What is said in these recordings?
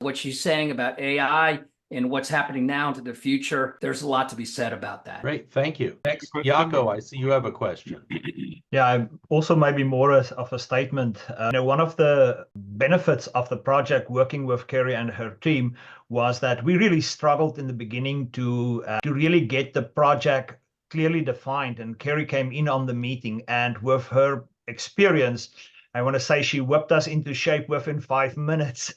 What she's saying about AI and what's happening now into the future, there's a lot to be said about that. Great, thank you. Next, Question. Jaco, I see you have a question. Yeah, also maybe more of a statement. One of the benefits of the project working with Kerry and her team was that we really struggled in the beginning to really get the project clearly defined. And Kerry came in on the meeting, and with her experience, I want to say she whipped us into shape within 5 minutes.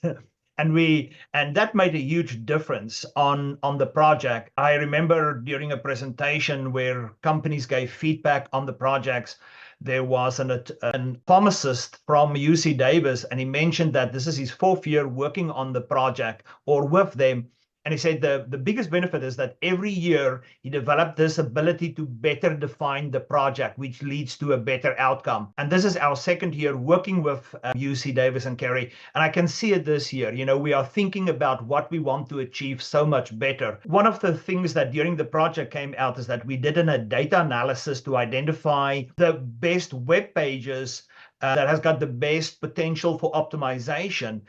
And that made a huge difference on the project. I remember during a presentation where companies gave feedback on the projects, there was an pharmacist from UC Davis, and he mentioned that this is his fourth year working on the project or with them. And he said the biggest benefit is that every year he developed this ability to better define the project, which leads to a better outcome. And this is our second year working with UC Davis and Kerry. And I can see it this year. We are thinking about what we want to achieve so much better. One of the things that during the project came out is that we did a data analysis to identify the best web pages that has got the best potential for optimization.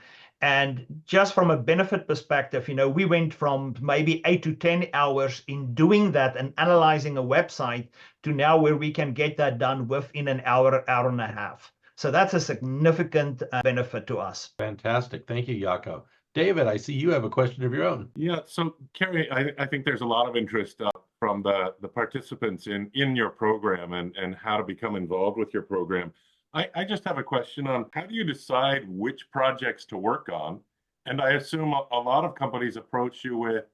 And just from a benefit perspective, we went from maybe 8 to 10 hours in doing that and analyzing a website to now where we can get that done within an hour, hour and a half. So that's a significant benefit to us. Fantastic. Thank you, Jaco. David, I see you have a question of your own. Yeah, so Kerry, I think there's a lot of interest from the participants in your program and how to become involved with your program. I just have a question on how do you decide which projects to work on? And I assume a lot of companies approach you with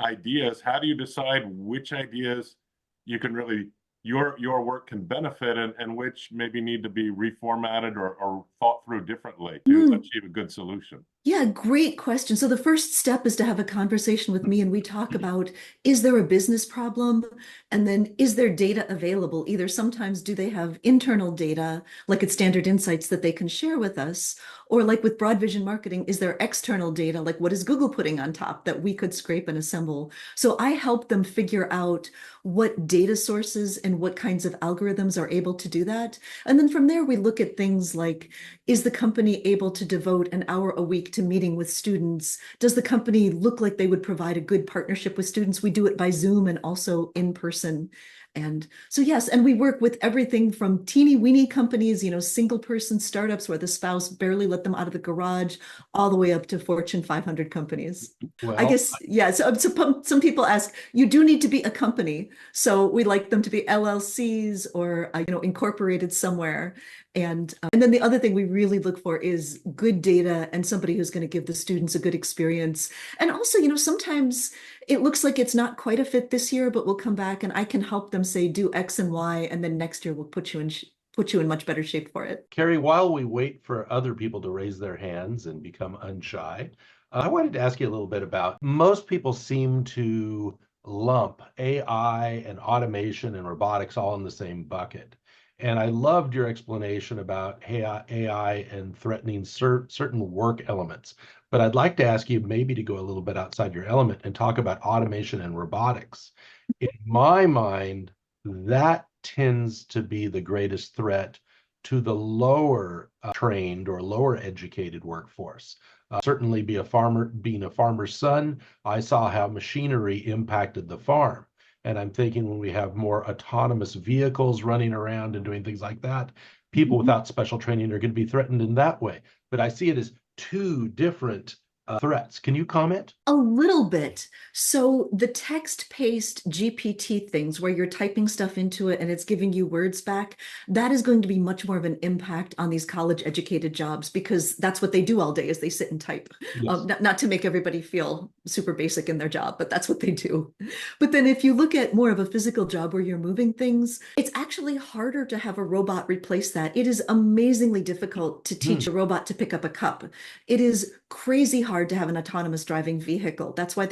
ideas. How do you decide which ideas you can really, your work can benefit and which maybe need to be reformatted or thought through differently to achieve a good solution? Yeah, great question. So the first step is to have a conversation with me, and we talk about, is there a business problem? And then is there data available? Either sometimes do they have internal data, like at Standard Insights, that they can share with us? Or like with Broad Vision Marketing, is there external data, like what is Google putting on top that we could scrape and assemble? So I help them figure out what data sources and what kinds of algorithms are able to do that. And then from there, we look at things like, is the company able to devote an hour a week to meeting with students? Does the company look like they would provide a good partnership with students? We do it by Zoom and also in person. And so, yes, and we work with everything from teeny weeny companies, single person startups where the spouse barely let them out of the garage, all the way up to Fortune 500 companies. Well, I guess, yeah. So some people ask, you do need to be a company. So we like them to be LLCs or, incorporated somewhere. And then the other thing we really look for is good data and somebody who's going to give the students a good experience. And also, sometimes it looks like it's not quite a fit this year, but we'll come back and I can help them say, do X and Y, and then next year we'll put you in much better shape for it. Kerry, while we wait for other people to raise their hands and become unshy, I wanted to ask you a little bit about, most people seem to lump AI and automation and robotics all in the same bucket. And I loved your explanation about AI and threatening certain work elements. But I'd like to ask you maybe to go a little bit outside your element and talk about automation and robotics. In my mind, that tends to be the greatest threat to the lower trained or lower educated workforce. Certainly being a farmer's son, I saw how machinery impacted the farm. And I'm thinking when we have more autonomous vehicles running around and doing things like that, people without special training are going to be threatened in that way. But I see it as two different threats. Can you comment? A little bit. So the text-based GPT things where you're typing stuff into it and it's giving you words back, that is going to be much more of an impact on these college-educated jobs because that's what they do all day is they sit and type. Yes. Not to make everybody feel super basic in their job, but that's what they do. But then if you look at more of a physical job where you're moving things, it's actually harder to have a robot replace that. It is amazingly difficult to teach a robot to pick up a cup. It is crazy hard to have an autonomous driving vehicle. That's why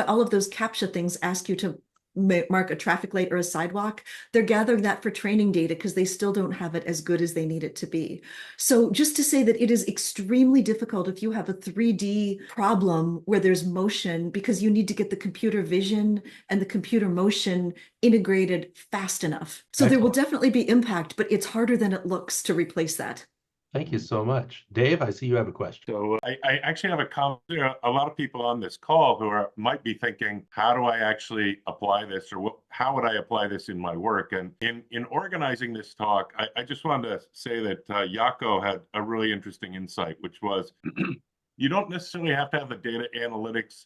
all of those CAPTCHA things ask you to mark a traffic light or a sidewalk. They're gathering that for training data because they still don't have it as good as they need it to be. So just to say that it is extremely difficult if you have a 3D problem where there's motion because you need to get the computer vision and the computer motion integrated fast enough. So Excellent. There will definitely be impact, but it's harder than it looks to replace that. Thank you so much. Dave, I see you have a question. So I actually have a comment. There are a lot of people on this call who might be thinking, how do I actually apply this, or how would I apply this in my work? And in organizing this talk, I just wanted to say that Jaco had a really interesting insight, which was you don't necessarily have to have the data analytics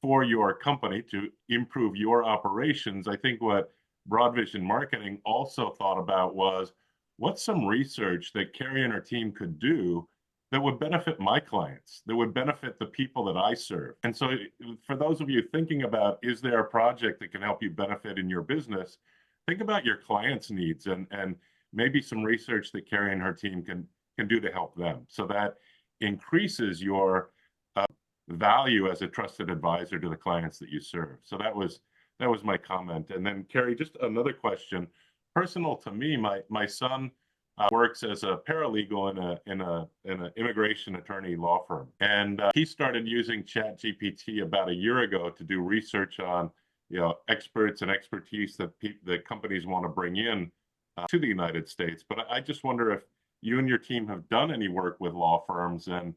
for your company to improve your operations. I think what Broad Vision Marketing also thought about was, what's some research that Carrie and her team could do that would benefit my clients, that would benefit the people that I serve? And so for those of you thinking about, is there a project that can help you benefit in your business, think about your clients' needs and maybe some research that Carrie and her team can do to help them. So that increases your value as a trusted advisor to the clients that you serve. So that was my comment. And then Carrie, just another question. Personal to me, my son works as a paralegal in an immigration attorney law firm, and he started using ChatGPT about a year ago to do research on experts and expertise that companies want to bring in to the United States. But I just wonder if you and your team have done any work with law firms and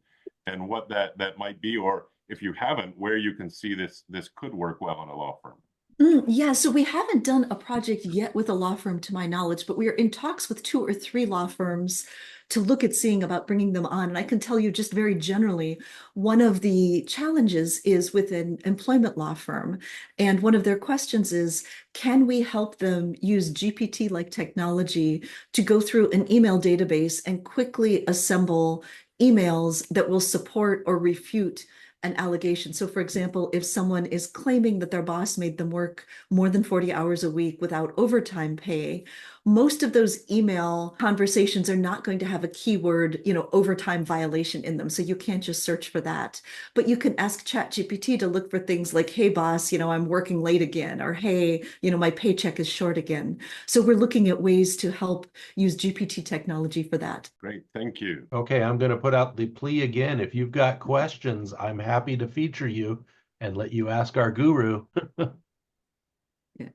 what that might be, or if you haven't, where you can see this could work well in a law firm. Yeah, so we haven't done a project yet with a law firm to my knowledge, but we are in talks with 2 or 3 law firms to look at seeing about bringing them on. And I can tell you just very generally, one of the challenges is with an employment law firm. And one of their questions is, can we help them use GPT-like technology to go through an email database and quickly assemble emails that will support or refute an allegation? So for example, if someone is claiming that their boss made them work more than 40 hours a week without overtime pay, most of those email conversations are not going to have a keyword, overtime violation in them. So you can't just search for that. But you can ask ChatGPT to look for things like, hey, boss, I'm working late again, or hey, my paycheck is short again. So we're looking at ways to help use GPT technology for that. Great, thank you. Okay, I'm going to put out the plea again. If you've got questions, I'm happy to feature you and let you ask our guru. Yeah.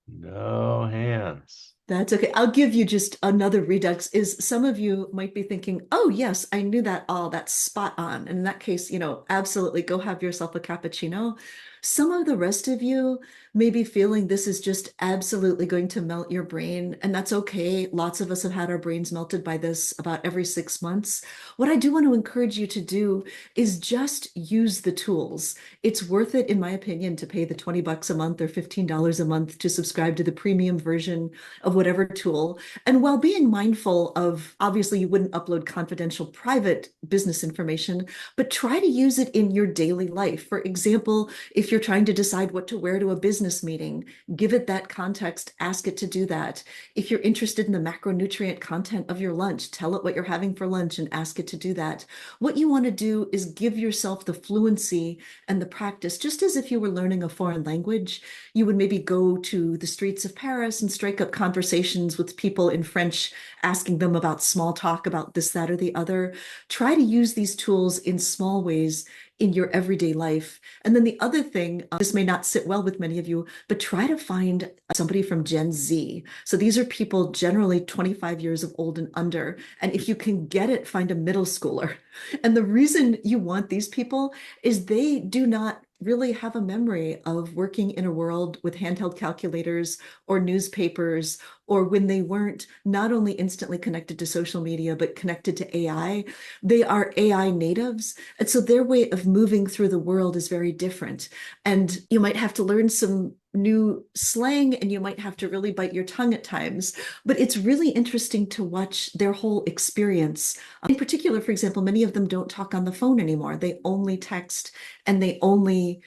No hands. That's okay. I'll give you just another redux. Is some of you might be thinking, oh, yes, I knew that all. That's spot on. And in that case, absolutely go have yourself a cappuccino. Some of the rest of you may be feeling this is just absolutely going to melt your brain, and that's okay. Lots of us have had our brains melted by this about every 6 months. What I do want to encourage you to do is just use the tools. It's worth it, in my opinion, to pay the $20 a month or $15 a month to subscribe to the premium version of whatever tool. And while being mindful of, obviously, you wouldn't upload confidential private business information, but try to use it in your daily life. For example, if you're trying to decide what to wear to a business meeting, give it that context, ask it to do that. If you're interested in the macronutrient content of your lunch, tell it what you're having for lunch and ask it to do that. What you want to do is give yourself the fluency and the practice, just as if you were learning a foreign language. You would maybe go to the streets of Paris and strike up conversations with people in French, asking them about small talk about this, that, or the other. Try to use these tools in small ways in your everyday life. And then the other thing, this may not sit well with many of you, but try to find somebody from Gen Z. So these are people generally 25 years of old and under. And if you can get it, find a middle schooler. And the reason you want these people is they do not really have a memory of working in a world with handheld calculators or newspapers, or when they weren't not only instantly connected to social media, but connected to AI. They are AI natives. And so their way of moving through the world is very different. And you might have to learn some new slang, and you might have to really bite your tongue at times, but it's really interesting to watch their whole experience. In particular, for example, many of them don't talk on the phone anymore. They only text, and they only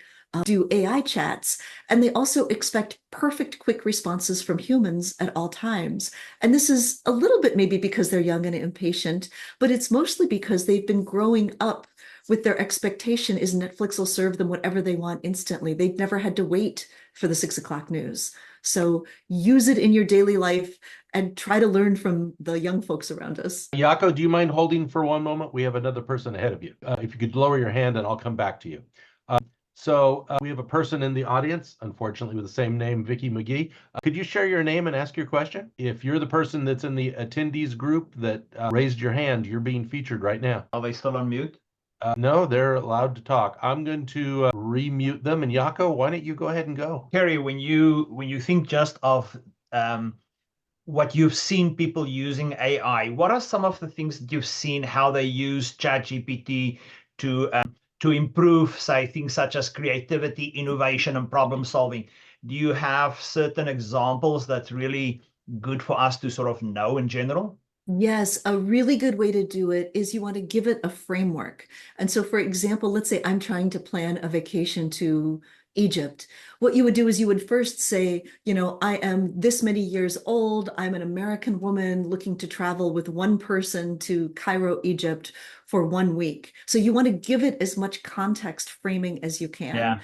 do AI chats, and they also expect perfect, quick responses from humans at all times. And this is a little bit maybe because they're young and impatient, but it's mostly because they've been growing up with their expectation is Netflix will serve them whatever they want instantly. They've never had to wait for the 6 o'clock news. So use it in your daily life and try to learn from the young folks around us. Jaco, do you mind holding for one moment? We have another person ahead of you. If you could lower your hand, and I'll come back to you. So we have a person in the audience, unfortunately, with the same name, Vicky McGee. Could you share your name and ask your question? If you're the person that's in the attendees group that raised your hand, you're being featured right now. Are they still on mute? No, they're allowed to talk. I'm going to remute them. And Jaco, why don't you go ahead and go? Kerry, when you think just of what you've seen people using AI, what are some of the things that you've seen how they use ChatGPT to improve, say, things such as creativity, innovation, and problem solving? Do you have certain examples that's really good for us to sort of know in general? Yes, a really good way to do it is you want to give it a framework. And so, for example, let's say I'm trying to plan a vacation to Egypt. What you would do is you would first say, I am this many years old. I'm an American woman looking to travel with one person to Cairo, Egypt for 1 week. So you want to give it as much context framing as you can. Yeah.